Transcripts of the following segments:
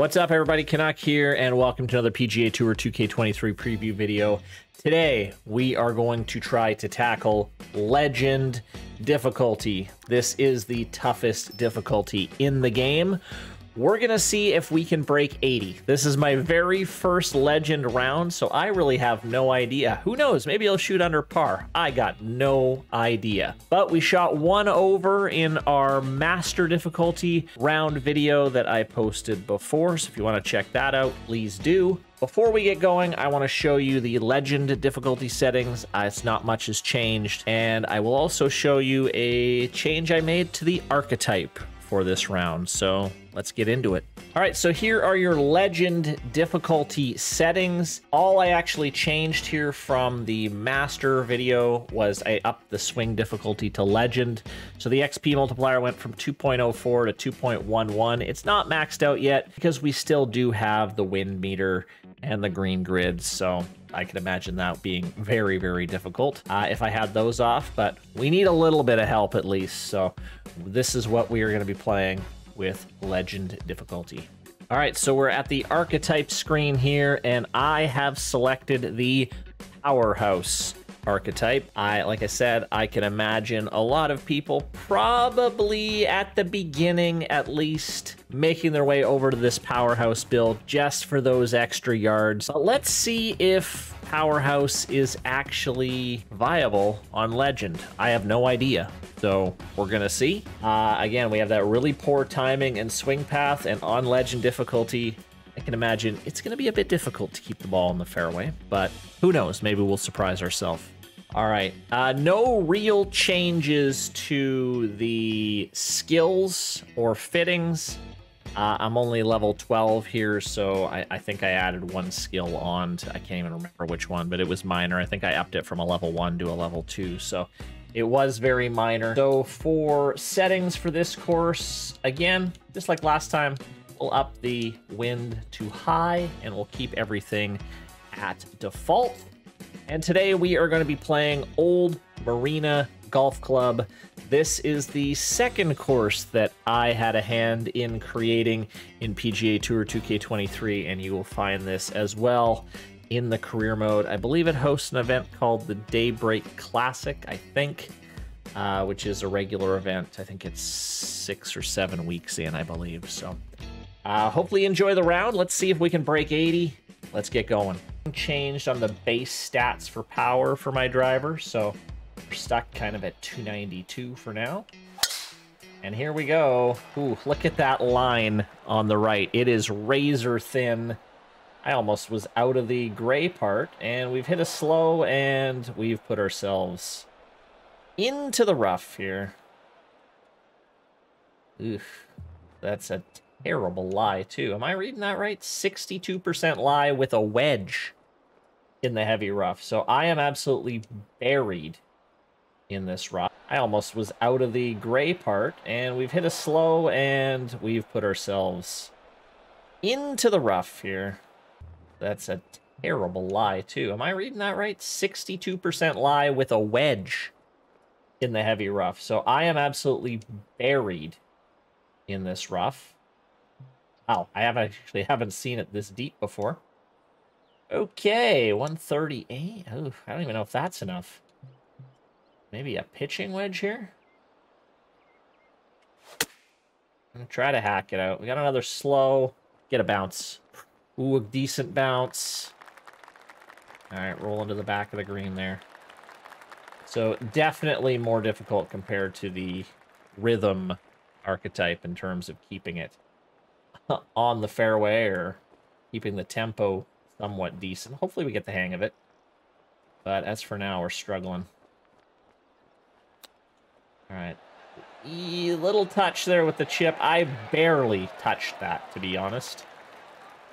What's up, everybody? Canuck here, and welcome to another PGA Tour 2K23 preview video. Today, we are going to try to tackle Legend difficulty. This is the toughest difficulty in the game. We're going to see if we can break 80. This is my very first Legend round, so I really have no idea. Who knows? Maybe I'll shoot under par. I got no idea. But we shot one over in our Master difficulty round video that I posted before, so if you want to check that out, please do. Before we get going, I want to show you the Legend difficulty settings. It's not much has changed, and I will also show you a change I made to the archetype for this round, so let's get into it. All right, so here are your Legend difficulty settings. All I actually changed here from the Master video was I upped the swing difficulty to Legend. So the XP multiplier went from 2.04 to 2.11. It's not maxed out yet because we still do have the wind meter and the green grids, so I can imagine that being very, very difficult if I had those off, but we need a little bit of help at least, so this is what we are going to be playing with Legend difficulty. All right, so we're at the archetype screen here, and I have selected the Powerhouse archetype. Like I said, I can imagine a lot of people probably at the beginning at least making their way over to this Powerhouse build just for those extra yards. But let's see if Powerhouse is actually viable on Legend. I have no idea, so we're gonna see. Again, we have that really poor timing and swing path, and on Legend difficulty, I can imagine it's going to be a bit difficult to keep the ball in the fairway, but who knows? Maybe we'll surprise ourselves. All right, no real changes to the skills or fittings. I'm only level 12 here, so I think I added one skill on to, I can't even remember which one, but it was minor. I think I upped it from a level 1 to a level 2, so it was very minor. So for settings for this course, again, just like last time, we'll up the wind to high, and we'll keep everything at default. And today we are going to be playing Old Marina Golf Club. This is the second course that I had a hand in creating in PGA Tour 2K23, and you will find this as well in the career mode. I believe it hosts an event called the Daybreak Classic, I think, which is a regular event. I think it's 6 or 7 weeks in, I believe, so hopefully enjoy the round. Let's see if we can break 80. Let's get going. Changed on the base stats for power for my driver, so we're stuck kind of at 292 for now. And here we go. Ooh, look at that line on the right. It is razor thin. I almost was out of the gray part, and we've hit a slow, and we've put ourselves into the rough here. Oof, that's a terrible lie, too. Am I reading that right? 62% lie with a wedge in the heavy rough. So I am absolutely buried in this rough. I almost was out of the gray part, and we've hit a slow, and we've put ourselves into the rough here. That's a terrible lie, too. Am I reading that right? 62% lie with a wedge in the heavy rough. So I am absolutely buried in this rough. Wow, I haven't seen it this deep before. Okay, 138. Oh, I don't even know if that's enough. Maybe a pitching wedge here? I'm gonna try to hack it out. We got another slow. Get a bounce. Ooh, a decent bounce. All right, roll into the back of the green there. So definitely more difficult compared to the rhythm archetype in terms of keeping it on the fairway or keeping the tempo somewhat decent. Hopefully we get the hang of it. But as for now, we're struggling. All right. Little touch there with the chip. I barely touched that, to be honest.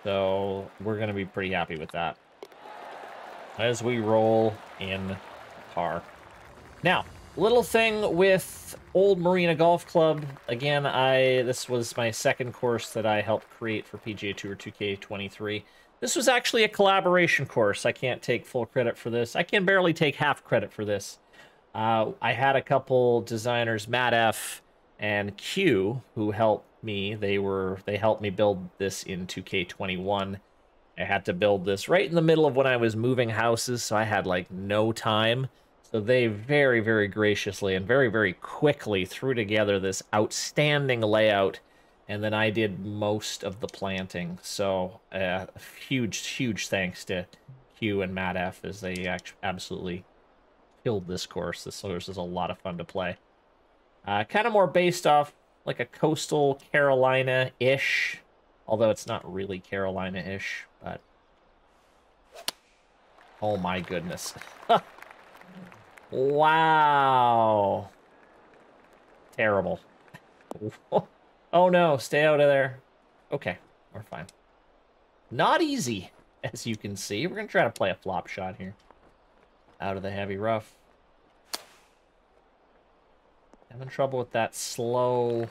So we're going to be pretty happy with that as we roll in par. Now, little thing with Old Marina Golf Club. Again, this was my second course that I helped create for PGA Tour 2K23. This was actually a collaboration course. I can't take full credit for this. I can barely take half credit for this. I had a couple designers, Matt F. And Q, who helped me, they helped me build this in 2K21. I had to build this right in the middle of when I was moving houses, so I had like no time. So they very, very graciously and very, very quickly threw together this outstanding layout, and then I did most of the planting. So huge, huge thanks to Q and Matt F, as they absolutely killed this course. This course is a lot of fun to play. Kind of more based off like a coastal Carolina-ish, although it's not really Carolina-ish, but... Oh my goodness. Wow. Terrible. Oh no, stay out of there. Okay, we're fine. Not easy, as you can see. We're going to try to play a flop shot here. Out of the heavy rough. Having trouble with that slow...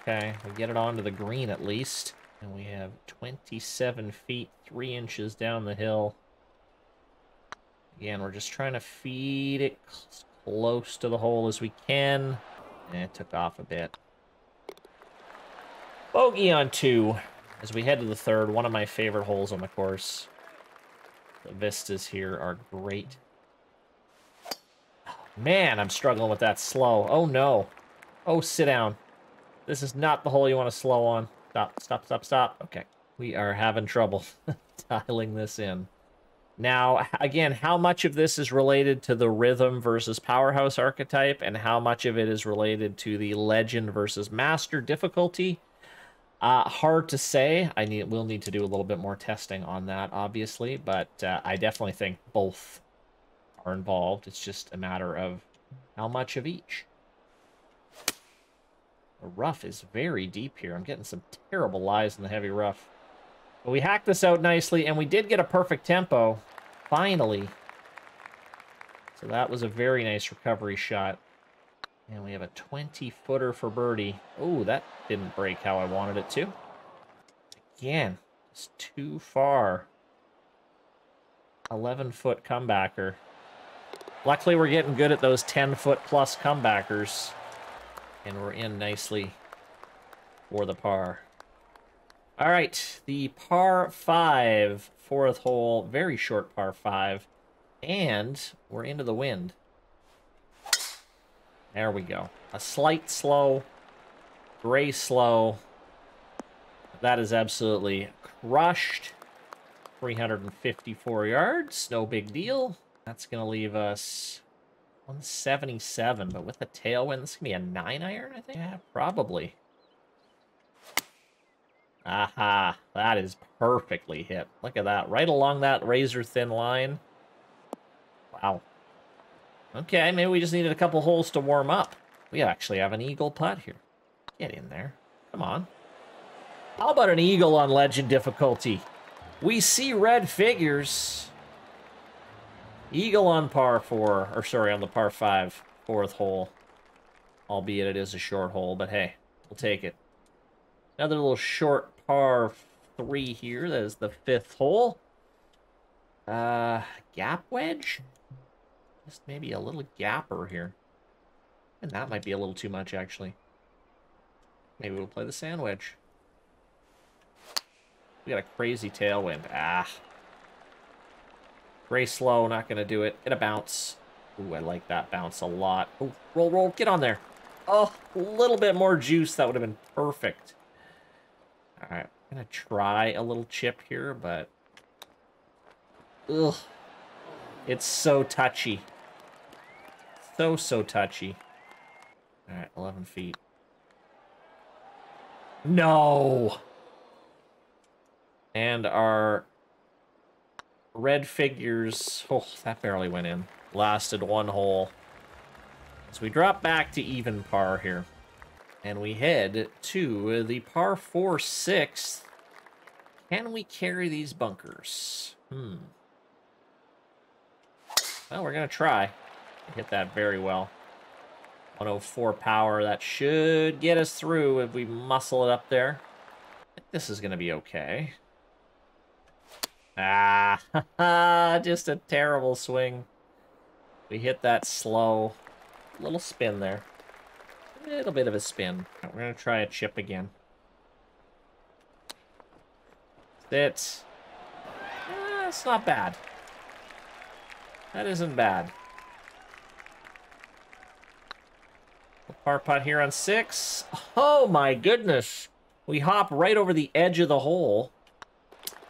Okay, we get it onto the green at least. And we have 27 feet, 3 inches down the hill. Again, we're just trying to feed it close to the hole as we can. And it took off a bit. Bogey on 2 as we head to the 3rd. One of my favorite holes on the course. The vistas here are great. Man, I'm struggling with that slow. Oh, no. Oh, sit down. This is not the hole you want to slow on. Stop, stop, stop, stop. Okay. We are having trouble dialing this in. Now, again, how much of this is related to the rhythm versus powerhouse archetype, and how much of it is related to the legend versus master difficulty? Hard to say. We'll need to do a little bit more testing on that, obviously, but I definitely think both are involved. It's just a matter of how much of each. The rough is very deep here. I'm getting some terrible lies in the heavy rough. But we hacked this out nicely, and we did get a perfect tempo, finally. So that was a very nice recovery shot. And we have a 20-footer for birdie. Oh, that didn't break how I wanted it to. Again, it's too far. 11-foot comebacker. Luckily, we're getting good at those 10-foot plus comebackers. And we're in nicely for the par. All right, the par 5, 4th hole, very short par 5. And we're into the wind. There we go. A slight slow, gray slow. That is absolutely crushed. 354 yards, no big deal. That's going to leave us 177, but with a tailwind, this can be a 9-iron, I think? Yeah, probably. Aha, that is perfectly hit. Look at that, right along that razor-thin line. Wow. Okay, maybe we just needed a couple holes to warm up. We actually have an eagle putt here. Get in there. Come on. How about an eagle on legend difficulty? We see red figures. Eagle on par 4, or sorry, on the par 5, 4th hole. Albeit it is a short hole, but hey, we'll take it. Another little short par 3 here. That is the 5th hole. Gap wedge? Just maybe a little gapper here. And that might be a little too much, actually. Maybe we'll play the sand wedge. We got a crazy tailwind. Ah. Gray slow, not going to do it. Get a bounce. Ooh, I like that bounce a lot. Oh, roll, roll, get on there. Oh, a little bit more juice. That would have been perfect. All right, I'm going to try a little chip here, but... Ugh. It's so touchy. So touchy. All right, 11 feet. No! And our red figures... Oh, that barely went in. Lasted 1 hole. So we drop back to even par here. And we head to the par 4 6th. Can we carry these bunkers? Well, we're going to try. Hit that very well. 104 power. That should get us through if we muscle it up there. I think this is going to be okay. Ah, just a terrible swing. We hit that slow. Little spin there. Little bit of a spin. We're going to try a chip again. It's not bad. That isn't bad. A par putt here on 6. Oh my goodness. We hop right over the edge of the hole.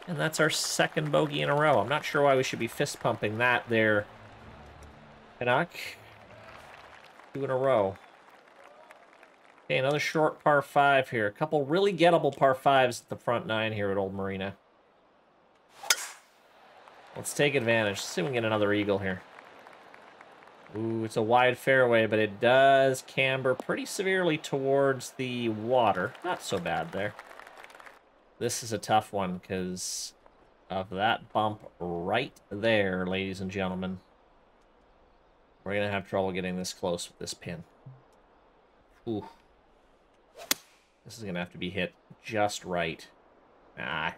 And that's our second bogey in a row. I'm not sure why we should be fist pumping that there. Canuck. 2 in a row. Okay, another short par 5 here. A couple really gettable par 5s at the front 9 here at Old Marina. Let's take advantage. Let's see if we can get another eagle here. Ooh, it's a wide fairway, but it does camber pretty severely towards the water. Not so bad there. This is a tough one because of that bump right there, ladies and gentlemen. We're going to have trouble getting this close with this pin. Ooh. This is going to have to be hit just right. Ah.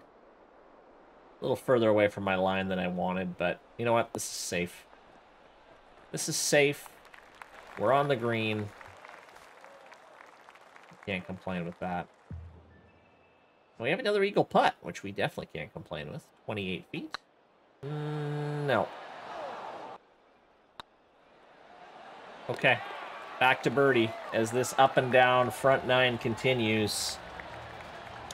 A little further away from my line than I wanted, but you know what? This is safe. This is safe. We're on the green. Can't complain with that. We have another eagle putt, which we definitely can't complain with. 28 feet. No. Okay. Back to birdie as this up and down front 9 continues.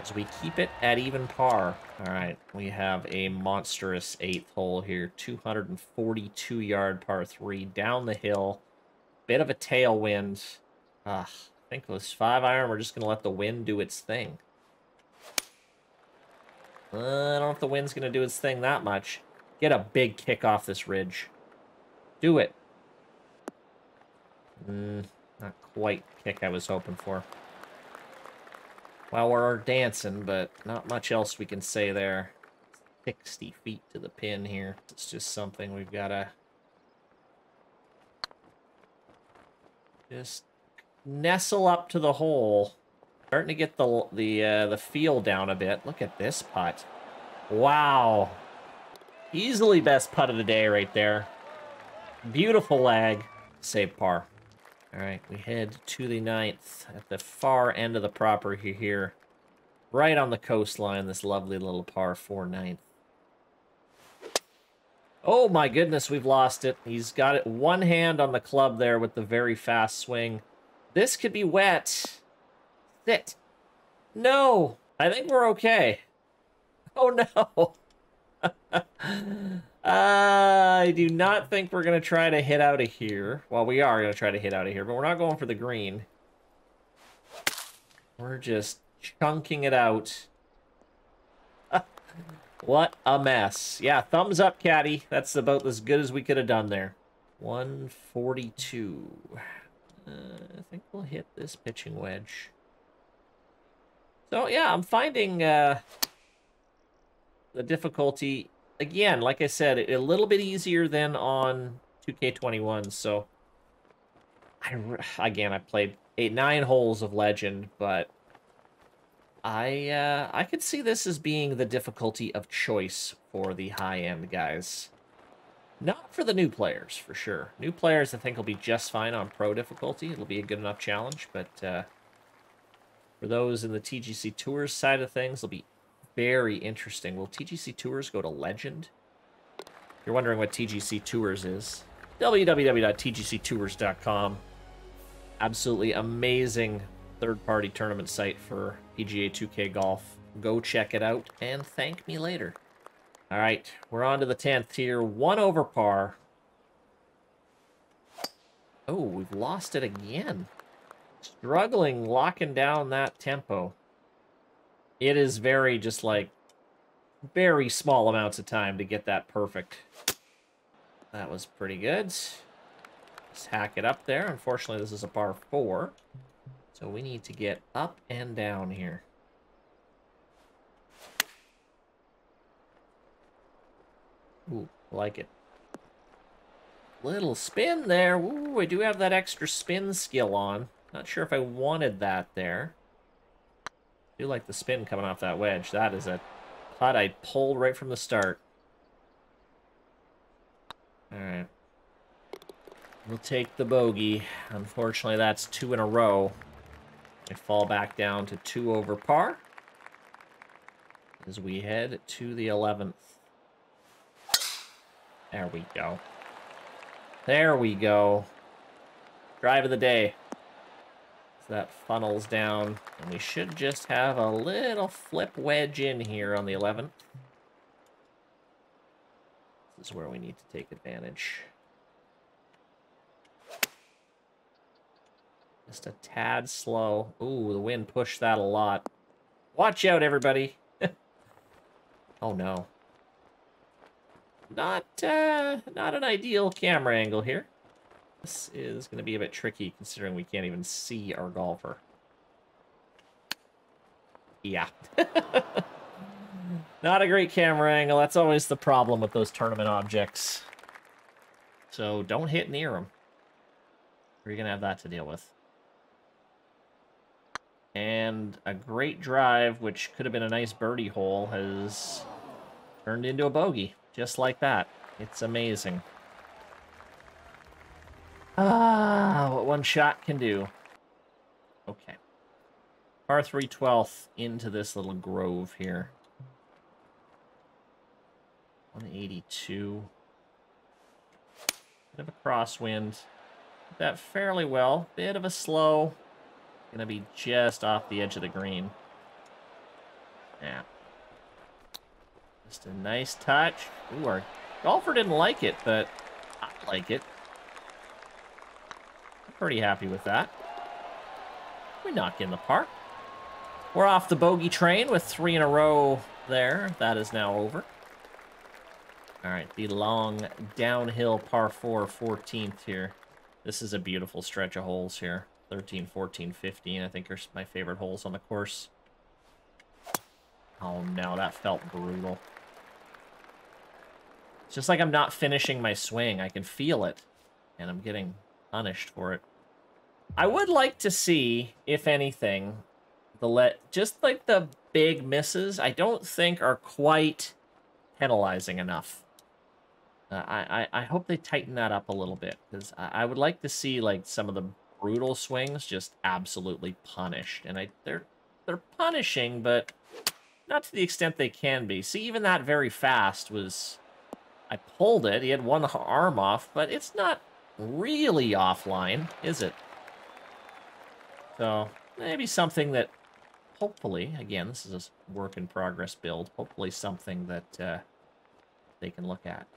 As we keep it at even par. All right, we have a monstrous 8th hole here. 242-yard par 3 down the hill. Bit of a tailwind. I think with this 5-iron, we're just going to let the wind do its thing. I don't know if the wind's going to do its thing that much. Get a big kick off this ridge. Do it. Not quite the kick I was hoping for. Well, we're dancing, but not much else we can say there. 60 feet to the pin here. It's just something we've got to just nestle up to the hole. Starting to get the feel down a bit. Look at this putt. Wow. Easily best putt of the day right there. Beautiful lag. Save par. All right, we head to the 9th at the far end of the property here. Right on the coastline, this lovely little par 4 9th. Oh my goodness, we've lost it. He's got it one hand on the club there with the very fast swing. This could be wet. Sit. No, I think we're okay. Oh no. I do not think we're going to try to hit out of here. Well, we are going to try to hit out of here, but we're not going for the green. We're just chunking it out. What a mess. Yeah, thumbs up, caddy. That's about as good as we could have done there. 142. I think we'll hit this pitching wedge. So, yeah, I'm finding the difficulty... Again, like I said, a little bit easier than on 2K21, so... I played 9 holes of Legend, but... I could see this as being the difficulty of choice for the high-end guys. Not for the new players, for sure. New players, I think, will be just fine on pro difficulty. It'll be a good enough challenge, but for those in the TGC Tours side of things, it'll be very interesting. Will TGC Tours go to Legend? If you're wondering what TGC Tours is, www.tgctours.com. Absolutely amazing third-party tournament site for PGA 2K Golf. Go check it out and thank me later. All right, we're on to the 10th here. 1 over par. Oh, we've lost it again. Struggling locking down that tempo. It is very, just like, very small amounts of time to get that perfect. That was pretty good. Let's hack it up there. Unfortunately, this is a par 4. So we need to get up and down here. Ooh, like it. Little spin there. Ooh, I do have that extra spin skill on. Not sure if I wanted that there. I do like the spin coming off that wedge. That is a putt I pulled right from the start. All right. We'll take the bogey. Unfortunately, that's 2 in a row. I fall back down to 2 over par as we head to the 11th. There we go. There we go. Drive of the day. So that funnels down, and we should just have a little flip wedge in here on the 11th. This is where we need to take advantage. Just a tad slow. Ooh, the wind pushed that a lot. Watch out, everybody. Oh, no. Not an ideal camera angle here. This is going to be a bit tricky, considering we can't even see our golfer. Yeah. Not a great camera angle. That's always the problem with those tournament objects. So don't hit near them. You're going to have that to deal with. And a great drive, which could have been a nice birdie hole, has turned into a bogey. Just like that. It's amazing. Ah, what one shot can do. Okay. Par 3 12th into this little grove here. 182. Bit of a crosswind. Did that fairly well. Bit of a slow. Gonna be just off the edge of the green. Yeah. Just a nice touch. Ooh, our golfer didn't like it, but I like it. I'm pretty happy with that. We knock in the par. We're off the bogey train with 3 in a row there. That is now over. All right, the long downhill par 4, 14th here. This is a beautiful stretch of holes here. 13, 14, 15, I think are my favorite holes on the course. Oh no, that felt brutal. It's just like I'm not finishing my swing. I can feel it, and I'm getting punished for it. I would like to see, if anything, just like the big misses, I don't think are quite penalizing enough. I hope they tighten that up a little bit, because I would like to see like some of the brutal swings just absolutely punished. And they're punishing, but not to the extent they can be. See, even that very fast was... I pulled it. He had one arm off, but it's not really offline, is it? So maybe something that, hopefully, again, this is a work in progress build, hopefully something that they can look at.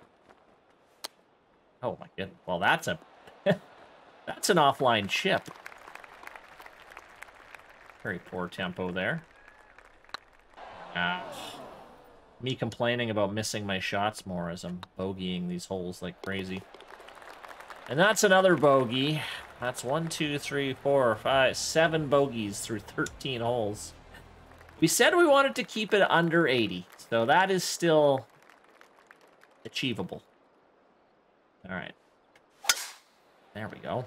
Oh my goodness. Well, that's a that's an offline chip. Very poor tempo there. Me complaining about missing my shots more as I'm bogeying these holes like crazy. And that's another bogey. That's 1, 2, 3, 4, 5, 7 bogeys through 13 holes. We said we wanted to keep it under 80, so that is still achievable. All right. There we go.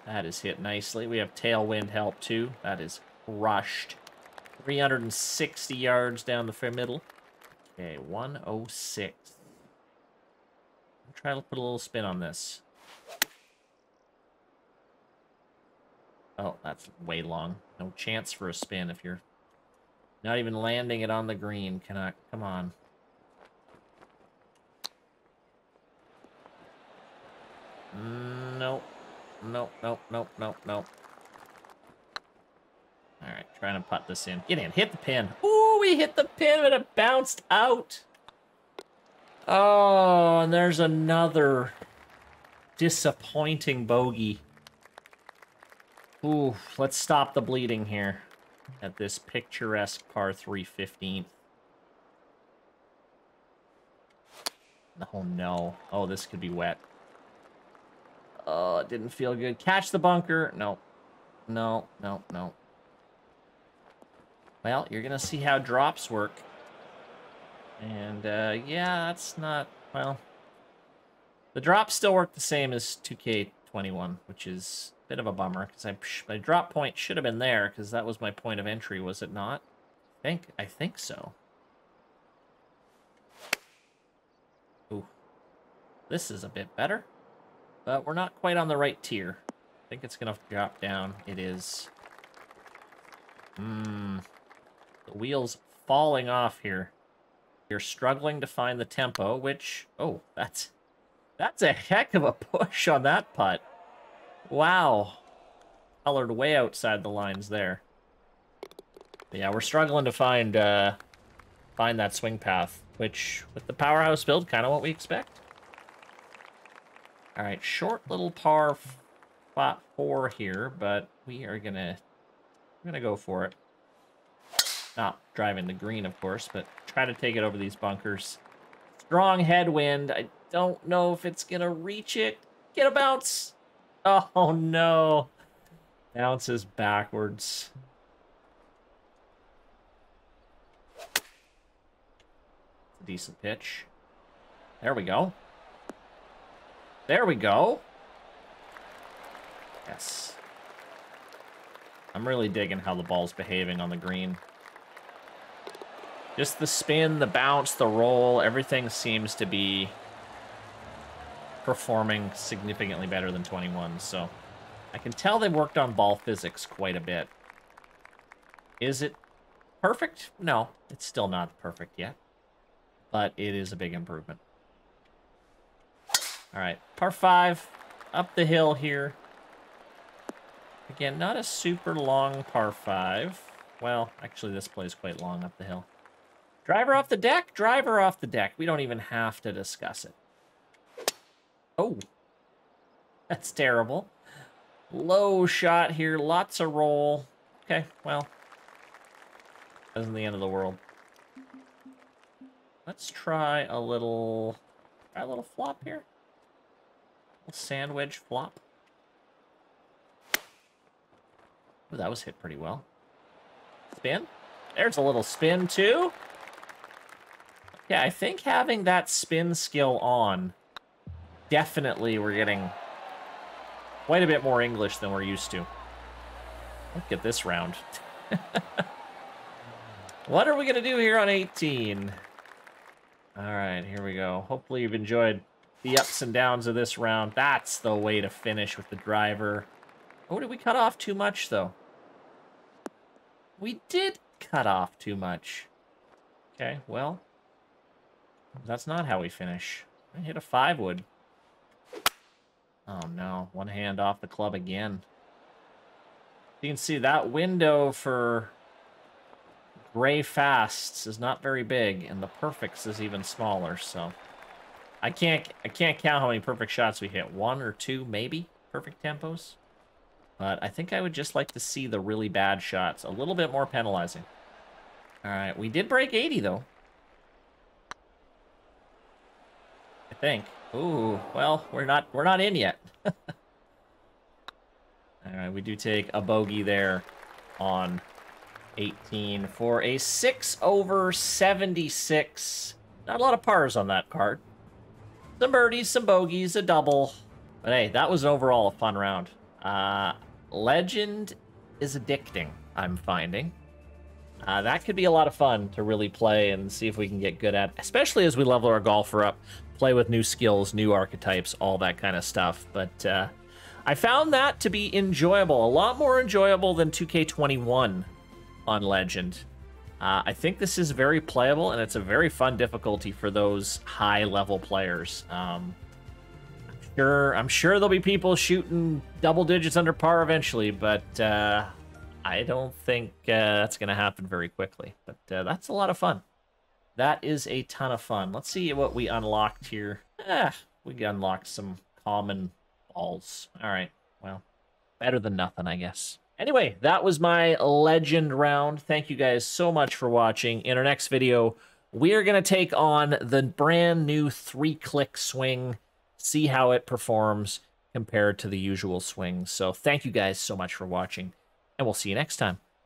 That is hit nicely. We have tailwind help, too. That is crushed. 360 yards down the fair middle. Okay, 106. I'm trying to put a little spin on this. Oh, that's way long. No chance for a spin if you're not even landing it on the green. Cannot. Come on. Nope. Nope, nope, nope, nope, nope. All right, trying to putt this in. Get in, hit the pin. Ooh, we hit the pin, but it bounced out. Oh, and there's another disappointing bogey. Ooh, let's stop the bleeding here at this picturesque par 3 15th. Oh, no. Oh, this could be wet. Oh, it didn't feel good. Catch the bunker. No. No, no, no. Well, you're going to see how drops work. And, yeah, that's not... Well, the drops still work the same as 2K21, which is a bit of a bummer, because my drop point should have been there, because that was my point of entry, was it not? I think so. Ooh. This is a bit better. but we're not quite on the right tier. I think it's going to drop down. It is. The wheel's falling off here. You're struggling to find the tempo, which... Oh, that's a heck of a push on that putt. Wow. Colored way outside the lines there. But yeah, we're struggling to find that swing path, which, with the powerhouse build, kind of what we expect. All right, short little par spot 4 here, but we are gonna go for it. Not driving the green, of course, but try to take it over these bunkers. Strong headwind. I don't know if it's gonna reach it. Get a bounce. Oh no. Bounces backwards. Decent pitch. There we go. There we go. Yes. I'm really digging how the ball's behaving on the green. Just the spin, the bounce, the roll, everything seems to be performing significantly better than 21, so I can tell they worked on ball physics quite a bit. Is it perfect? No, it's still not perfect yet, but it is a big improvement. All right, par 5, up the hill here. Again, not a super long par 5. Well, actually, this plays quite long up the hill. Driver off the deck, driver off the deck. We don't even have to discuss it. Oh, that's terrible. Low shot here, lots of roll. Okay, well, isn't the end of the world. Let's try a little flop here. A little sand wedge flop. Oh, that was hit pretty well. Spin. There's a little spin too. Yeah, I think having that spin skill on, definitely we're getting quite a bit more English than we're used to. Look at this round. What are we going to do here on 18? All right, here we go. Hopefully you've enjoyed the ups and downs of this round. That's the way to finish with the driver. Oh, did we cut off too much, though? We did cut off too much. Okay, well, that's not how we finish. I hit a 5-wood. Oh, no. One hand off the club again. You can see that window for gray fasts is not very big, and the perfects is even smaller, so I can't count how many perfect shots we hit. 1 or 2, maybe, perfect tempos. But I think I would just like to see the really bad shots a little bit more penalizing. All right, we did break 80 though. I think. Ooh, well, we're not in yet. All right, we do take a bogey there on 18 for a 6 over 76. Not a lot of pars on that card. Some birdies, some bogeys, a double. But hey, that was overall a fun round. Legend is addicting, I'm finding. That could be a lot of fun to really play and see if we can get good at, especially as we level our golfer up, play with new skills, new archetypes, all that kind of stuff. But I found that to be enjoyable, a lot more enjoyable than 2K21 on Legend. I think this is very playable, and it's a very fun difficulty for those high-level players. I'm sure there'll be people shooting double digits under par eventually, but I don't think that's going to happen very quickly. But that's a lot of fun. That is a ton of fun. Let's see what we unlocked here. We unlocked some common balls. All right, well, better than nothing, I guess. Anyway, that was my Legend round. Thank you guys so much for watching. In our next video, we are going to take on the brand new 3-click swing, see how it performs compared to the usual swings. So thank you guys so much for watching, and we'll see you next time.